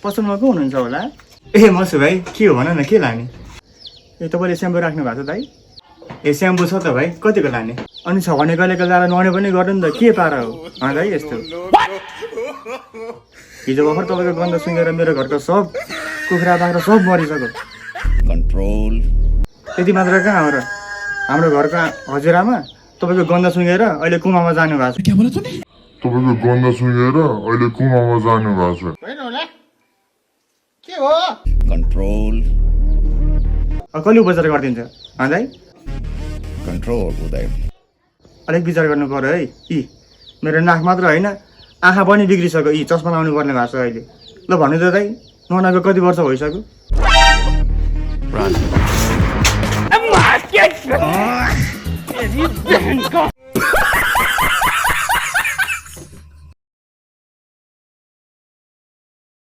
पसलमा को हुनुहुन्छ होला? ए मसु भाइ के हो भन न, के लाने? ए तपाईँले स्याम्पू राख्नु भएको छ दाइ? ए स्याम्पू छ त भाइ, कतिको लाने? अनि छ भने कहिले कहिले नुहाउने पनि गर्नु नि त, के पारा हो दाइ यस्तो? हिजो भर्खर तपाईँको गन्ध सुँगेर मेरो घरको सब कुखुरा बाख्रा सब मरिसक्यो। कन्ट्रोल। त्यति मात्र कहाँ हो र, हाम्रो घरको हजुरआमा तपाईँको गन्ध सुँगेर अहिले कुमामा जानु भएको छ। तपाईँको गन्ध सुँगेर अहिले कुमामा जानु भएको छ। के हो? कन्ट्रोल। कहिले उपचार गरिदिन्छ दाइ? कन्ट्रोल उदय। अलिक विचार गर्नु पर्यो है। यी मेरो नाक मात्र होइन, आँखा पनि बिग्रिसक्यो, यी चस्मा लाउनु पर्ने भएको छ अहिले। ल भन्नु त दाइ, नहुनाको कति वर्ष भइसक्यो?